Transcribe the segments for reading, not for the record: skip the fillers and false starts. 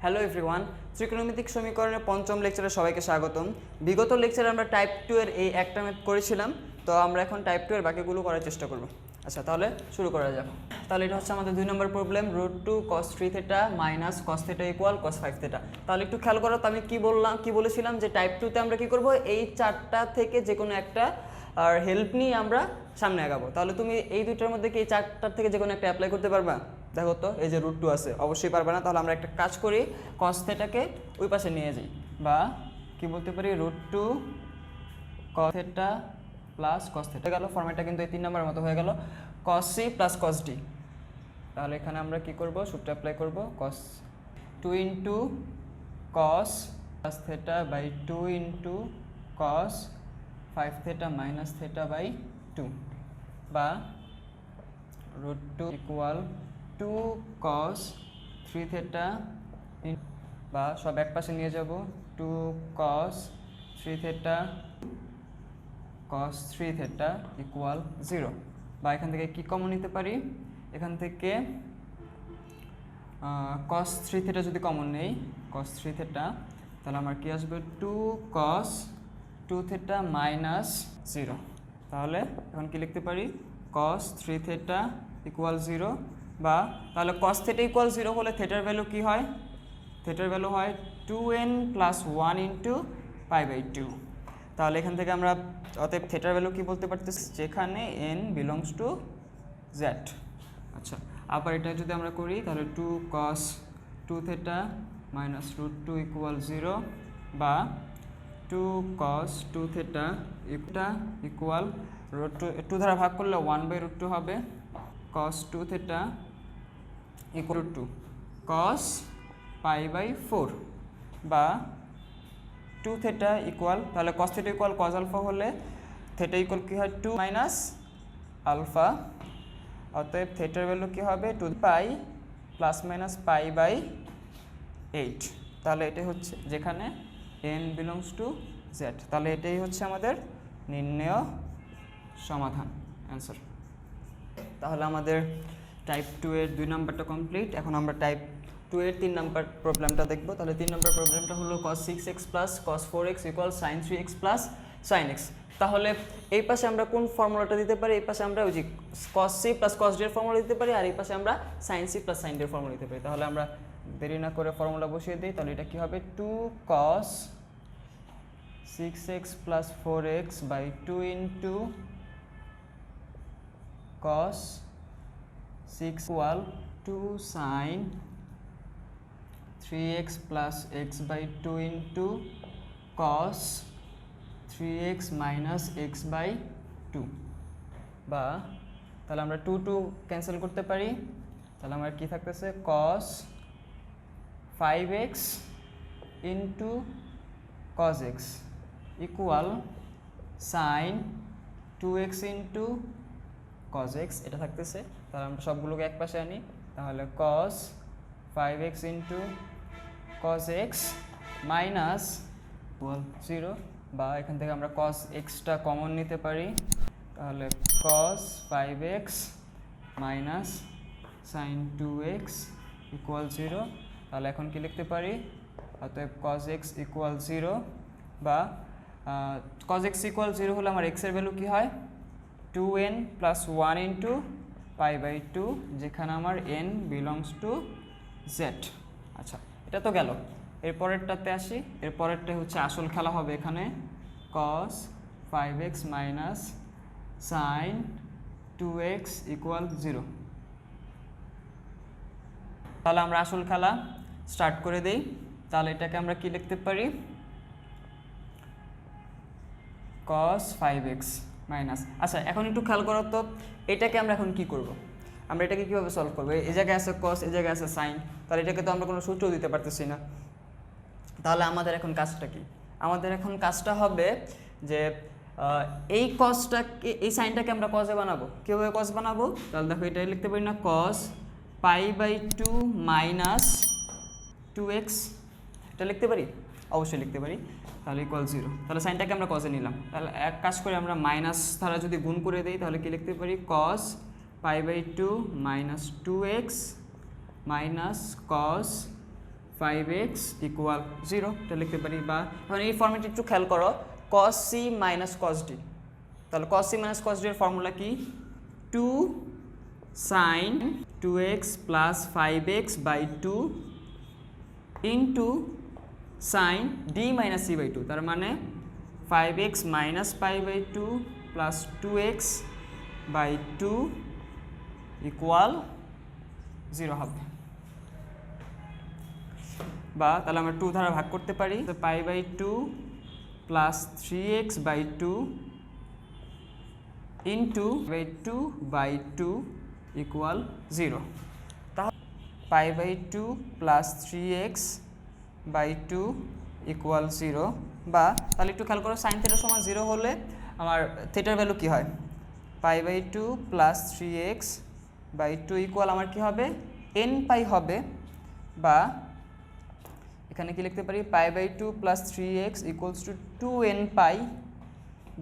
Hello everyone, ত্রিকোণমিতিক সমীকরণের পঞ্চম লেকচারে সবাইকে স্বাগতম। বিগত লেকচারে আমরা টাইপ 2 এর এই একটা ম্যাথ করেছিলাম, তো আমরা এখন টাইপ 2 এর বাকিগুলো করার চেষ্টা করব। আচ্ছা, তাহলে শুরু করা যাক। তাহলে এটা হচ্ছে আমাদের 2 নম্বর problem, √2 cos 3 θ minus cos θ equal cos 5 θ। তাহলে একটু খেয়াল করো তো, আমি কি বলেছিলাম যে টাইপ 2 তে আমরা কি করব, এই চারটা থেকে যে কোনো একটা আর হেল্প নিয়ে আমরা সামনে আগাবো। তাহলে তুমি এই দুইটার মধ্যে কি এই চারটার থেকে যে কোনো একটা অ্যাপ্লাই করতে পারবা? দেখো তো, এই যে √2 আছে, অবশ্যই পারবে না। তাহলে আমরা একটা কাজ করি, cos θ কে ওই পাশে নিয়ে যাই, বা কি বলতে পারি, √2 cos θ প্লাস cos θ গেল। ফর্মেটটা কিন্তু এই 3 নম্বরের মতো হয়ে গেল, cos c plus cos d। তাহলে এখানে আমরা কি করব, সূত্র অ্যাপ্লাই করব, cos 2 into cos plus θ by 2 into cos 5 θ minus θ by 2, বা √2 ইকুয়াল 2 cos 3 θ, বা সব এক পাশে নিয়ে যাব, 2 cos 3 θ cos 3 θ ইকুয়াল 0। বা এখান থেকে কি কমন নিতে পারি, এখান থেকে cos 3 θ যদি কমন নেই, cos 3 θ, তাহলে আমার কি আসবে, 2 cos 2 θ মাইনাস 0। তাহলে এখন কি লিখতে পারি, cos 3 θ ইকুয়াল 0, বা তাহলে cos θ ইকুয়াল 0 হলে থেটার ভ্যালু কি হয়, থেটার ভ্যালু হয় 2n প্লাস 1 ইন্টু π/2। তাহলে এখান থেকে আমরা অতএব থেটার ভ্যালু কি বলতে পারতেছি, যেখানে n বিলংস টু z। আচ্ছা, আবার এটা যদি আমরা করি, তাহলে 2 cos 2 θ মাইনাস √2 ইকুয়াল 0, বা 2 cos 2 θ ইকুয়াল √2 দ্বারা ভাগ করলে 1/√2 হবে, cos 2 θ ইকুয়াল টু cos π/4, বা 2 θ ইকুয়াল, তাহলে cos θ ইকুয়াল cos আলফা হলে θ ইকুয়াল কি হয়, 2 মাইনাস আলফা। অতএব থেটার ভ্যালু কি হবে, 2 π প্লাস মাইনাস π/8। তাহলে এটাই হচ্ছে যেখানে n বিলংস টু z। তাহলে এটাই হচ্ছে আমাদের নির্ণেয় সমাধান, অ্যান্সার। তাহলে আমাদের টাইপ 2 এর 2 নাম্বারটা কমপ্লিট। এখন আমরা টাইপ 2 এর 3 নাম্বার প্রবলেমটা দেখব। তাহলে 3 নাম্বার প্রবলেমটা হলো cos 6x plus cos 4x equal sin 3x plus sin x। তাহলে এই পাশে আমরা কোন ফর্মুলাটা দিতে পারি, এই পাশে আমরা ওই যে cos c plus cos d এর ফর্মুলা দিতে পারি, আর এই পাশে আমরা sin c plus sin d এর ফর্মুলা দিতে পারি। তাহলে আমরা দেরি না করে ফর্মুলা বসিয়ে দিই। তাহলে এটা কি হবে, 2 cos 6x plus 4x by 2 into cos 6 equal 2 sin 3x plus x by 2 into cos 3x minus x by 2, বা তাহলে আমরা 2 ক্যান্সেল করতে পারি। তাহলে আমার কি থাকতেছে, cos 5x into cos x equal sin 2x into cos x, এটা থাকতেছে। তাহলে আমরা সবগুলোকে এক পাশে আনি, তাহলে cos 5x into cos x minus 0, বা এখান থেকে আমরা cos xটা কমন নিতে পারি। তাহলে cos 5x minus sin 2x equal 0। তাহলে এখন কি লিখতে পারি, অতএব cos x ইকুয়াল 0, বা cos x ইকুয়াল 0 হলে আমার x এর ভ্যালু কি হয়, 2n প্লাস 1 ইন্টু π/2, যেখানে আমার n বিলংস টু z। আচ্ছা, এটা তো গেল। এরপরেরটাতে আসি। এরপরেরটা হচ্ছে আসল খেলা হবে এখানে, cos 5x minus sin 2x equal 0। তাহলে আমরা আসল খেলা স্টার্ট করে দিই। তাহলে এটাকে আমরা কি লিখতে পারি, cos 5x মাইনাস, আচ্ছা এখন একটু খেয়াল করো তো, এটাকে আমরা এখন কি করব, আমরা এটাকে কীভাবে সলভ করবো, এই জায়গায় আছে cos, এই জায়গায় আছে sin, তাহলে এটাকে তো আমরা কোনো সূত্র দিতে পারতেছি না। তাহলে আমাদের এখন কাজটা কি, আমাদের এখন কাজটা হবে যে এই cosটাকে, এই সাইনটাকে আমরা cos এ বানাবো। কীভাবে cos বানাবো, তাহলে দেখো এটাই লিখতে পারি না, cos π/2 মাইনাস 2x, এটা লিখতে পারি, অবশ্যই লিখতে পারি। তাহলে ইকুয়াল 0, তাহলে সাইনটাকে আমরা cos এ নিলাম। তাহলে এক কাজ করে আমরা মাইনাস দ্বারা যদি গুণ করে দিই, তাহলে কি লিখতে পারি, cos π/2 minus 2x minus cos 5x equal 0 এটা লিখতে পারি। বা এখন এই ফর্মেটে একটু খেয়াল করো, cos c minus cos d, তাহলে cos c minus cos d এর ফর্মুলা কি 2 sin 2x plus 5x by 2 into sin d minus c by 2, তার মানে 5x minus pi by 2 plus 2x by 2 equal 0 হবে। বা তাহলে আমরা 2 দ্বারা ভাগ করতে পারি, pi by 2 plus 3x by 2 into by 2 by 2 equal 0। তাহলে pi by 2 plus 3x by 2 equal 0। বা তাহলে একটু খেয়াল করো, সাইন থিটা সমান 0 হলে আমার থিটার ভ্যালু কী হয়, pi by 2 plus 3x by 2 equal আমার কী হবে n পাই হবে। বা এখানে কি লিখতে পারি, pi by 2 plus 3x equals to 2n pi,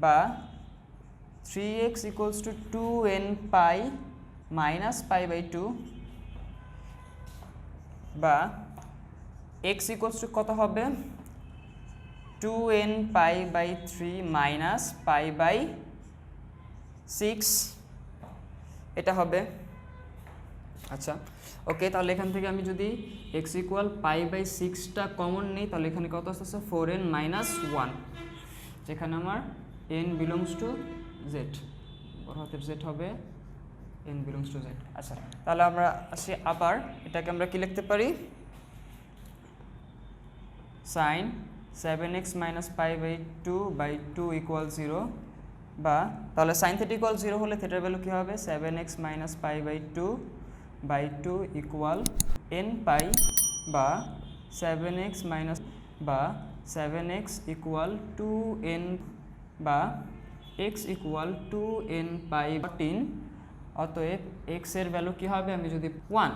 বা 3x equals to 2n pi minus pi by 2, বা x ইকুয়ালস টু কত হবে 2n pi by 3 minus pi by 6 এটা হবে। আচ্ছা ওকে, তাহলে এখান থেকে আমি যদি x ইকুয়াল পাই বাই 6টা কমন নিই, তাহলে এখানে কত আসতেছে 4n মাইনাস 1, যেখানে আমার n বিলংস টু z, বড় হাতের z হবে n বিলংস টু z। আচ্ছা তাহলে আমরা আসি আবার, এটাকে আমরা কি লিখতে পারি, sine 7x minus pi by 2 by 2 equal 0। বা তাহলে সাইন থিটা ইকুয়াল 0 হলে থিটার ভ্যালু কী হবে 7x minus pi by 2 by 2 equal n pi, বা 7x মাইনাস বা 7x ইকুয়াল 2n, বা x ইকুয়াল 2n পাই 14। অতএব x এর ভ্যালু কী হবে, আমি যদি 1,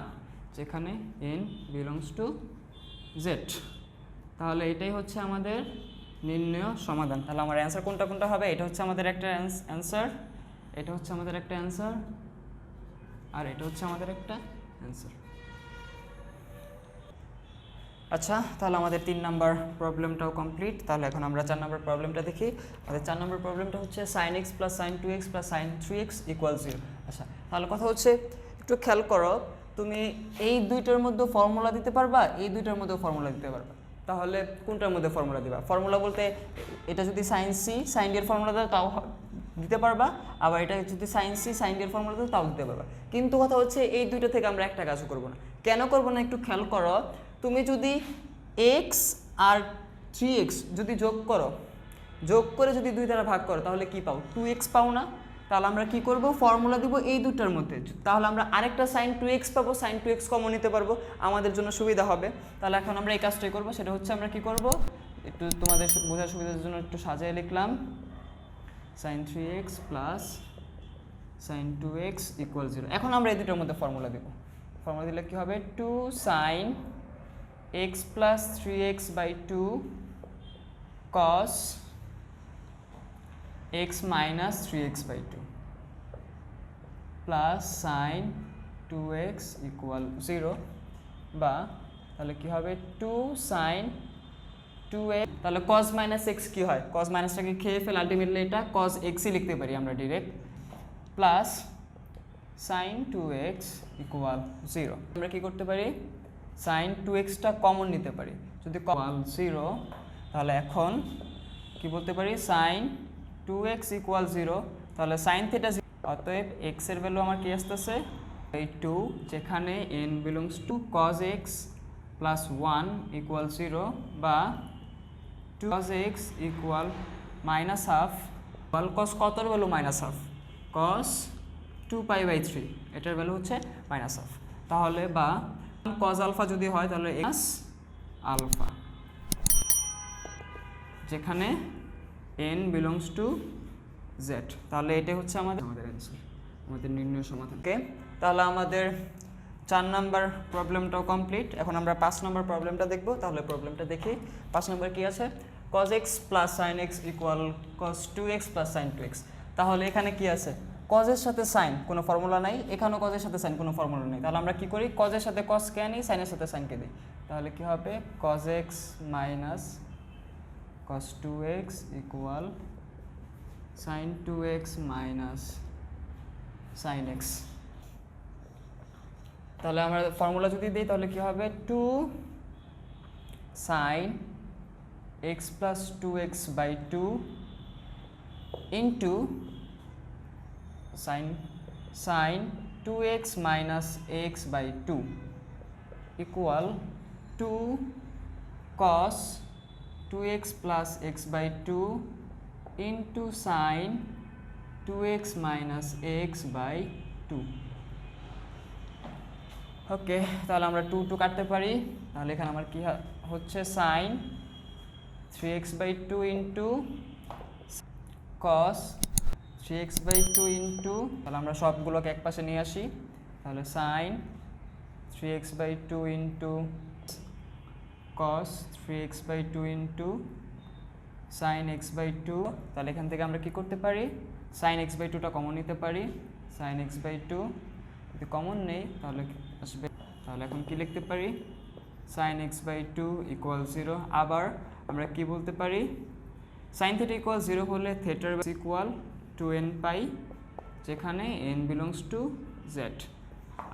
যেখানে n বিলংস টু z। তাহলে এটাই হচ্ছে আমাদের নির্ণয় সমাধান। তাহলে আমার অ্যান্সার কোনটা কোনটা হবে, এটা হচ্ছে আমাদের একটা অ্যান্সার, এটা হচ্ছে আমাদের একটা অ্যান্সার, আর এটা হচ্ছে আমাদের একটা অ্যান্সার। আচ্ছা তাহলে আমাদের 3 নাম্বার প্রবলেমটাও কমপ্লিট। তাহলে এখন আমরা 4 নাম্বার প্রবলেমটা দেখি। আমাদের 4 নাম্বার প্রবলেমটা হচ্ছে sin x plus sin 2x plus sin 3x equal 0। আচ্ছা তাহলে কথা হচ্ছে একটু খেয়াল করো, তুমি এই দুইটার মধ্যে ফর্মুলা দিতে পারবা, এই দুইটার মধ্যে ফর্মুলা দিতে পারবা, তাহলে কোনটার মধ্যে ফর্মুলা দিবা? ফর্মুলা বলতে এটা যদি sin c sin d এর ফর্মুলা দাও তাও দিতে পারবা, আবার এটা যদি sin c sin d এর ফর্মুলা দাও তাও দিতে পারবা। কিন্তু কথা হচ্ছে এই দুইটা থেকে আমরা একটা কাজও করব না। কেন করব না একটু খেয়াল করো, তুমি যদি x আর 3x যদি যোগ করে যদি 2 দ্বারা ভাগ করো, তাহলে কি পাও 2x পাও না? তাহলে আমরা কি করব, ফর্মুলা দিব এই দুটার মধ্যে, তাহলে আমরা আরেকটা sin 2x পাবো, sin 2x কমন নিতে পারবো, আমাদের জন্য সুবিধা হবে। তাহলে এখন আমরা এই কাজটাই করব, সেটা হচ্ছে আমরা কি করব, একটু তোমাদের বোঝার সুবিধার জন্য একটু সাজিয়ে লিখলাম, sin 3x plus sin 2x equal 0। এখন আমরা এই দুটোর মধ্যে ফর্মুলা দেব, ফর্মুলা দিলে কি হবে 2 sin x plus 3x by 2 cos x minus 3x by 2 plus sin 2x equal 0। বা তাহলে কি হবে 2 sin 2x, তাহলে cos মাইনাস x কি হয়, cos মাইনাসটাকে খেয়ে ফেলে আলটিমেটলি এটা cos x ই লিখতে পারি আমরা direct, plus sin 2x equal 0। আমরা কি করতে পারি, sin 2xটা কমন নিতে পারি, যদি ইকুয়াল 0, তাহলে এখন কি বলতে পারি sin 2x ইকুয়াল 0, তাহলে sin থিটা 0, অতএব x এর ভ্যালু আমার কি আসতেছে এই 2, যেখানে n belongs to cos x plus 1 equal 0, বা 2 cos x equal minus half, cos কতর value minus half, cos 2 pi by 3, এটার ভ্যালু হচ্ছে মাইনাস হাফ। তাহলে বা cos আলফা যদি হয় তাহলে x আলফা, যেখানে n বিলংস টু z। তাহলে এটাই হচ্ছে আমাদের অ্যান্সার, আমাদের নির্ণয় সমাধান। ওকে, তাহলে আমাদের 4 নাম্বার প্রবলেমটাও কমপ্লিট। এখন আমরা 5 নাম্বার প্রবলেমটা দেখব। তাহলে প্রবলেমটা দেখি, 5 নাম্বার কি আছে, cos x plus sin x equal cos 2x plus sin 2x। তাহলে এখানে কি আছে, cos এর সাথে sin কোনো ফর্মুলা নাই, এখানেও cos এর সাথে sin কোনো ফর্মুলা নেই। তাহলে আমরা কি করি, cos এর সাথে cos কে আনি, sin এর সাথে sin কে দিই। তাহলে কি হবে cos x minus cos 2x equal sin 2x minus sin x। তাহলে আমরা ফর্মুলা যদি দিই তাহলে কি হবে 2 sin x plus 2x by 2 into sin 2x minus x by 2 equal 2 cos 2x plus x by 2 into sin 2x minus x by 2। ওকে, তাহলে আমরা 2 2 কাটতে পারি, তাহলে এখানে আমার কি হচ্ছে sin 3x by 2 into cos 3x by 2 into, তাহলে আমরা সবগুলোকে এক পাশে নিয়ে আসি, তাহলে sin 3x by 2 into cos 3x by 2 into sin x by 2। তাহলে এখান থেকে আমরা কি করতে পারি sin x by 2টা কমন নিতে পারি, sin x by 2 যদি কমন নেই তাহলে আসবে, তাহলে এখন কি লিখতে পারি sin x by 2 equal 0। আবার আমরা কি বলতে পারি sin theta equal 0 হলে theta equal 2n পাই, যেখানে n belongs to z।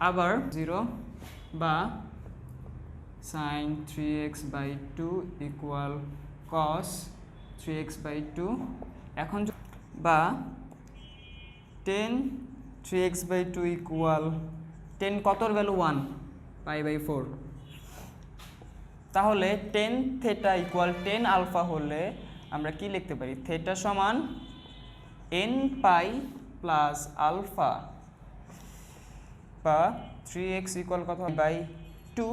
আবার 0 বা sin 3x by 2 equal cos 3x by 2, এখন বা 10 3x by 2 equal 10 কতর ভ্যালু 1 পাই বাই 4, তাহলে 10 theta equal 10 আলফা হলে আমরা কি লিখতে পারি theta সমান n পাই প্লাস আলফা বা 3x equal কত বাই 2,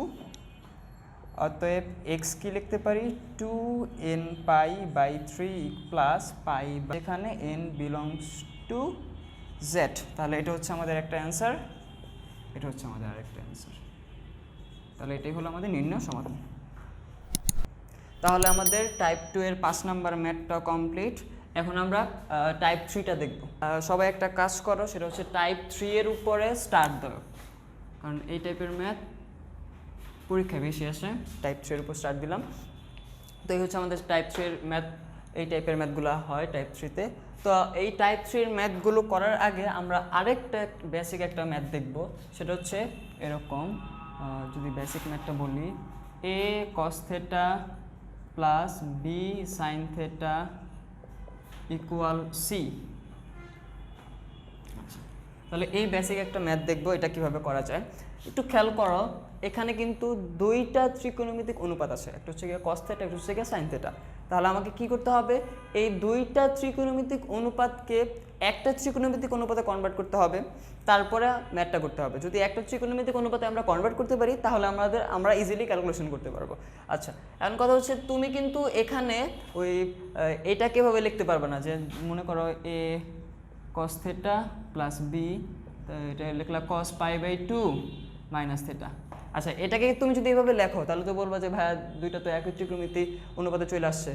অতএব x কি লিখতে পারি 2n পাই বাই 3 প্লাস পাই, এখানে n বিলংস টু z। তাহলে এটা হচ্ছে আমাদের একটা অ্যান্সার, এটা হচ্ছে আমাদের আরেকটা অ্যান্সার। তাহলে এটাই হলো আমাদের নির্ণয় সমাধান। তাহলে আমাদের টাইপ 2 এর 5 নাম্বার ম্যাথটা কমপ্লিট। এখন আমরা টাইপ 3টা দেখব। সবাই একটা কাজ করো, সেটা হচ্ছে টাইপ 3 এর উপরে স্টার্ট দাও, কারণ এই টাইপের ম্যাথ পরীক্ষায় বেশি আসে। টাইপ 3 এর উপর স্টার্ট দিলাম। তো এই হচ্ছে আমাদের টাইপ 3 এর ম্যাথ, এই টাইপের ম্যাথগুলো হয় টাইপ 3তে। তো এই টাইপ 3 এর ম্যাথগুলো করার আগে আমরা আরেকটা বেসিক একটা ম্যাথ দেখব, সেটা হচ্ছে এরকম। যদি বেসিক ম্যাথটা বলি a cos theta plus b sin theta equal c। তাহলে এই বেসিক একটা ম্যাথ দেখব, এটা কিভাবে করা যায়। একটু খেয়াল করো, এখানে কিন্তু দুইটা ত্রিকোণমিতিক অনুপাত আছে, একটা হচ্ছে গিয়ে cos theta, একটা হচ্ছে গিয়ে sin theta। তাহলে আমাকে কি করতে হবে এই দুইটা ত্রিকোণমিতিক অনুপাতকে একটা ত্রিকোণমিতিক অনুপাতে কনভার্ট করতে হবে, তারপরে ম্যাথটা করতে হবে। যদি একটা ত্রিকোণমিতিক অনুপাতে আমরা কনভার্ট করতে পারি তাহলে আমরা ইজিলি ক্যালকুলেশন করতে পারবো। আচ্ছা, এখন কথা হচ্ছে তুমি কিন্তু এখানে ওই এটা কিভাবে লিখতে পারবে না, যে মনে করো a cos theta plus b, এটা লিখলা cos pi by 2 minus theta. আচ্ছা, এটাকে তুমি যদি এভাবে লেখো তাহলে তো বলবা যে ভাইয়া দুইটা তো একই ত্রিকোণমিতি অনুপাতে চলে আসছে।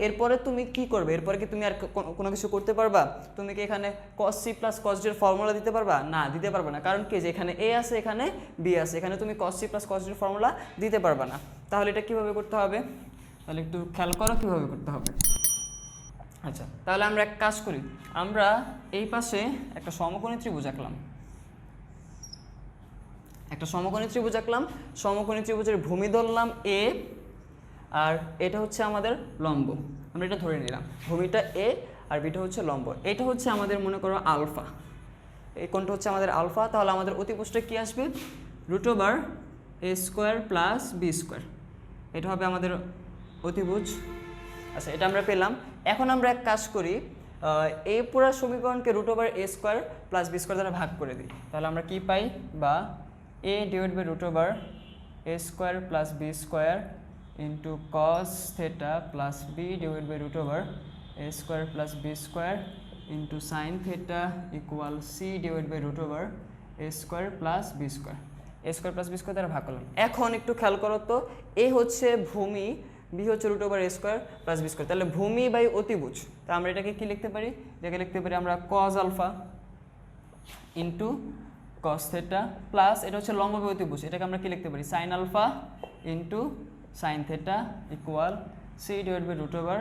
এরপরে তুমি কি করবে? এরপরে কি তুমি আর কোনো কিছু করতে পারবা? তুমি কি এখানে cos c plus cos d এর ফর্মুলা দিতে পারবা? না, দিতে পারবে না। কারণ কি, যে এখানে a আছে, এখানে b আছে, এখানে তুমি cos c plus cos d এর ফর্মুলা দিতে পারবা না। তাহলে এটা কিভাবে করতে হবে? তাহলে একটু খেয়াল করো কিভাবে করতে হবে। আচ্ছা, তাহলে আমরা এক কাজ করি, আমরা এই পাশে একটা সমকোণী ত্রিভুজ আঁকলাম, সমকোণী ত্রিভুজের ভূমি ধরলাম a, আর এটা হচ্ছে আমাদের লম্ব। আমরা এটা ধরে নিলাম, ভূমিটা a আর বিটা হচ্ছে লম্ব। এটা হচ্ছে আমাদের মনে করো আলফা, এই কোণটা হচ্ছে আমাদের আলফা। তাহলে আমাদের অতিভুজটা কি আসবে? √a² প্লাস b², এটা হবে আমাদের অতিভুজ। আচ্ছা, এটা আমরা পেলাম। এখন আমরা এক কাজ করি, এই পুরো সমীকরণকে √a² প্লাস b² দ্বারা ভাগ করে দিই। তাহলে আমরা কি পাই, বা a divide by √a² plus b² into cos theta plus b divide by √a² plus b² into sin theta equal c divide by √a² plus b², a² plus b² দ্বারা ভাগ করলাম। এখন একটু খেয়াল করো তো, a হচ্ছে ভূমি, b হচ্ছে √a² প্লাস b²। তাহলে ভূমি বাই অতিভুজ, তা আমরা এটাকে কি লিখতে পারি? এটাকে লিখতে পারি আমরা cos alpha into cos theta plus, এটা হচ্ছে লম্ব বাই অতিভুজ, এটাকে আমরা কি লিখতে পারি? sin alpha into sine theta equal c divide by root over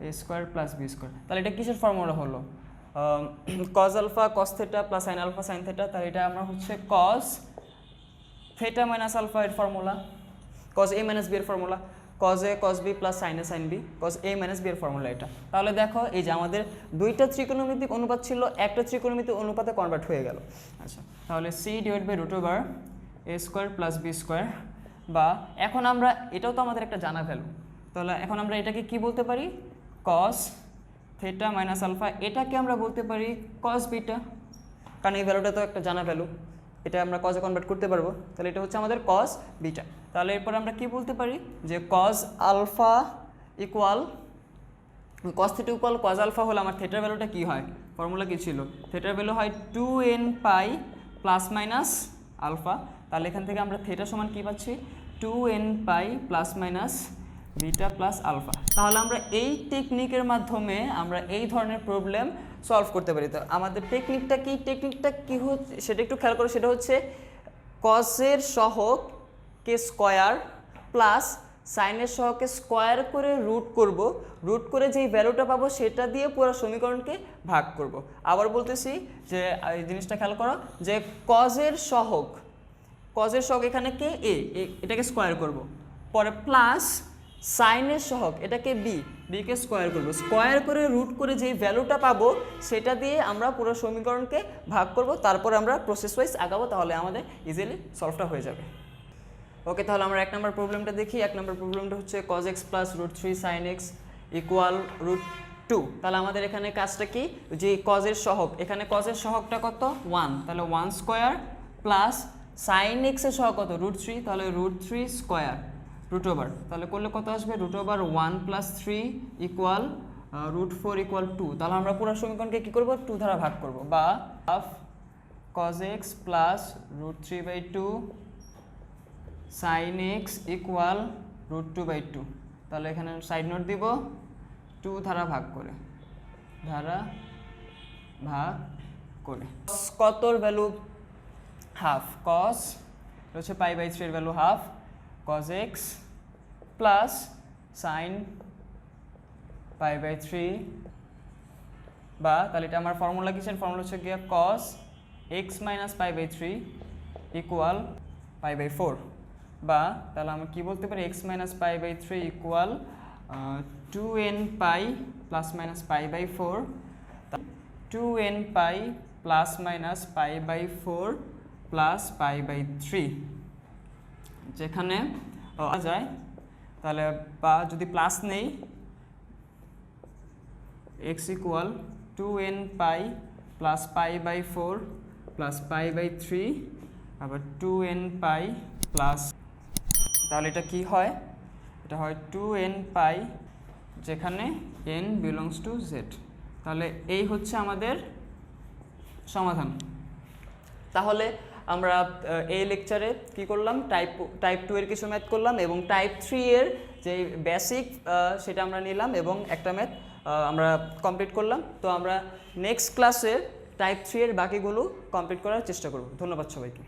a square plus b square. তাহলে এটা কিসের ফর্মুলা হলো? Cos alpha cos theta plus sine alpha sine theta, তাহলে এটা আমরা হচ্ছে কজ থেটা মাইনাস আলফা এর formula, cos a minus b এর formula, cos a cos b plus sine a sine b, cos a minus b এর formula এটা। তাহলে দেখো এই যে আমাদের দুইটা ত্রিকোণমিতিক অনুপাত ছিল, একটা ত্রিকোণমিতিক অনুপাতে কনভার্ট হয়ে গেল। আচ্ছা, তাহলে c divide by root over a square plus b square, বা এখন আমরা এটাও তো আমাদের একটা জানা ভ্যালু, তাহলে এখন আমরা এটাকে কি বলতে পারি? কস থেটা মাইনাস আলফা, এটাকে আমরা বলতে পারি কস বিটা, কারণ এই ভ্যালুটা তো একটা জানা ভ্যালু, এটা আমরা কজে কনভার্ট করতে পারবো। তাহলে এটা হচ্ছে আমাদের কস বিটা। তাহলে এরপর আমরা কি বলতে পারি যে cos alpha equal cos theta equal cos alpha হলে আমার থেটার ভ্যালুটা কি হয়? ফর্মুলা কি ছিল? থেটার ভ্যালু হয় 2n pi plus minus alpha. তাহলে এখান থেকে আমরা থেটা সমান কি পাচ্ছি? 2n pi plus minus beta plus alpha. তাহলে আমরা এই টেকনিকের মাধ্যমে আমরা এই ধরনের প্রবলেম সলভ করতে পারি। তো আমাদের টেকনিকটা কি হচ্ছে সেটা একটু খেয়াল করো। সেটা হচ্ছে কজের সহগ কে স্কোয়ার প্লাস সাইনের সহগকে স্কোয়ার করে রুট করব, রুট করে যেই ভ্যালুটা পাবো সেটা দিয়ে পুরো সমীকরণকে ভাগ করব। আবার বলতেছি যে এই জিনিসটা খেয়াল করো যে কজের সহগ এখানে কে এ, এটাকে স্কোয়ার করব, পরে প্লাস সাইনের সহগ এটাকে বিকে স্কোয়ার করব, স্কোয়ার করে রুট করে যেই ভ্যালুটা পাবো সেটা দিয়ে আমরা পুরো সমীকরণকে ভাগ করব, তারপর আমরা প্রসেস ওয়াইজ আগাবো, তাহলে আমাদের ইজিলি সলভটা হয়ে যাবে। ওকে, তাহলে আমরা 1 নম্বর প্রবলেমটা দেখি। 1 নম্বর প্রবলেমটা হচ্ছে cos x plus √3 sin x equal √2। তাহলে আমাদের এখানে কাজটা কি, যে কজের সহগ, এখানে কজের সহগটা কত? 1, তাহলে 1 স্কোয়ার প্লাস সাইন এক্স এর সহগ কত? √3, তাহলে √3 স্কোয়ার রুট ওভার, তাহলে করলে কত আসবে? √ ওভার 1 প্লাস 3 ইকুয়াল √4 ইকুয়াল 2। তাহলে আমরা পুরো সমীকরণকে কী করবো? 2 দ্বারা ভাগ করব, বা half cos x plus √3/2 sin x equal √2/2। তাহলে এখানে সাইড নোট দিব 2 দ্বারা ভাগ করে, কতর ভ্যালু? হাফ, cos হচ্ছে π/3 এর value half, cos x plus sin π/3, বা তাহলে এটা আমার ফর্মুলা কিসের? ফর্মুলা হচ্ছে গিয়ে cos x মাইনাস π/3 ইকুয়াল π/4, বা তাহলে আমরা কি বলতে পারি? x মাইনাস π/3 equal 2n pi plus minus π/4, 2n pi plus minus π/4 plus π/3, যেখানে যায়, তাহলে বা যদি প্লাস নেই x equal 2n pi plus π/4 plus π/3, আবার 2n পাই প্লাস, তাহলে এটা কি হয়? এটা হয় 2n পাই যেখানে n বিলংস টু z। তাহলে এই হচ্ছে আমাদের সমাধান। তাহলে আমরা এই লেকচারে কি করলাম? টাইপ 2 এর কিছু ম্যাথ করলাম, এবং টাইপ 3 এর যে বেসিক সেটা আমরা নিলাম, এবং একটা ম্যাথ আমরা কমপ্লিট করলাম। তো আমরা নেক্সট ক্লাসে টাইপ 3 এর বাকিগুলো কমপ্লিট করার চেষ্টা করব। ধন্যবাদ সবাইকে।